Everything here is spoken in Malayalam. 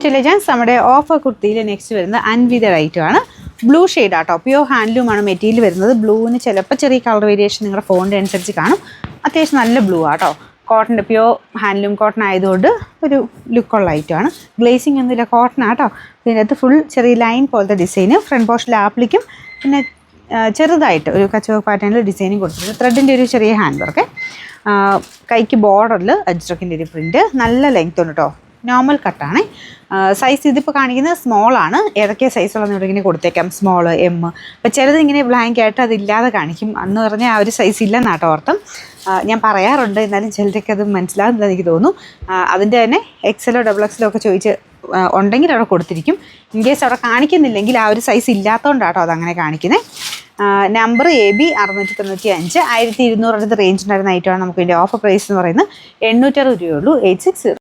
ഇന്റലിജൻസ് നമ്മുടെ ഓഫർ കുർത്തിയിൽ നെക്സ്റ്റ് വരുന്നത് അൻവിതയുടെ ഐറ്റമാണ്. ബ്ലൂ ഷെയ്ഡ് ആട്ടോ, പ്യോർ ഹാൻഡ്ലൂമാണ് മെറ്റീരിയൽ വരുന്നത്. ബ്ലൂവിന് ചിലപ്പോൾ ചെറിയ കളർ വേരിയേഷൻ നിങ്ങളുടെ ഫോണിൻ്റെ അനുസരിച്ച് കാണും. അത്യാവശ്യം നല്ല ബ്ലൂ ആട്ടോ. കോട്ടൻ്റെ പ്യോർ ഹാൻഡ്ലൂം കോട്ടൺ ആയതുകൊണ്ട് ഒരു ലുക്കുള്ള ഐറ്റമാണ്. ഗ്ലേസിങ് ഒന്നുമില്ല, കോട്ടൺ ആട്ടോ. ഇതിനകത്ത് ഫുൾ ചെറിയ ലൈൻ പോലത്തെ ഡിസൈന് ഫ്രണ്ട് പോർഷനിൽ ആപ്ലിക്കും പിന്നെ ചെറുതായിട്ട് ഒരു കച്ചവട പാറ്റേണിൽ ഡിസൈനിങ് കൊടുത്തിട്ടുണ്ട്. ത്രെഡിൻ്റെ ഒരു ചെറിയ ഹാൻഡ് വർക്ക്, കൈക്ക് ബോർഡറിൽ അജ്രക്കിൻ്റെ ഒരു പ്രിൻറ്റ്, നല്ല ലെങ്ത് ഉണ്ട് കേട്ടോ. നോർമൽ കട്ടാണ്. സൈസ് ഇതിപ്പോൾ കാണിക്കുന്നത് സ്മോളാണ്. ഏതൊക്കെ സൈസുള്ളതെന്ന് ഇവിടെ ഇങ്ങനെ കൊടുത്തേക്കാം, സ്മോൾ, എം. അപ്പോൾ ചിലത് ഇങ്ങനെ ബ്ലാങ്ക് ആയിട്ട് അതില്ലാതെ കാണിക്കും. അന്ന് പറഞ്ഞാൽ ആ ഒരു സൈസ് ഇല്ലെന്നാട്ടോ അർത്ഥം. ഞാൻ പറയാറുണ്ട്, എന്നാലും ചിലരൊക്കെ അത് മനസ്സിലാകുന്നത് എനിക്ക് തോന്നുന്നു. അതിൻ്റെ തന്നെ എക്സലോ ഡബിൾ എക്സലോ ഒക്കെ ചോദിച്ച് ഉണ്ടെങ്കിൽ അവിടെ കൊടുത്തിരിക്കും. ഇൻ കേസ് അവിടെ കാണിക്കുന്നില്ലെങ്കിൽ ആ ഒരു സൈസ് ഇല്ലാത്തതുകൊണ്ടാട്ടോ അതങ്ങനെ കാണിക്കുന്നത്. നമ്പർ AB 695, 1200 റേഞ്ച് ഉണ്ടായിരുന്ന ഐറ്റമാണ്. നമുക്ക് ഇതിൻ്റെ ഓഫർ പ്രൈസ് എന്ന് പറയുന്നത് 860 രൂപയുള്ളൂ. 860.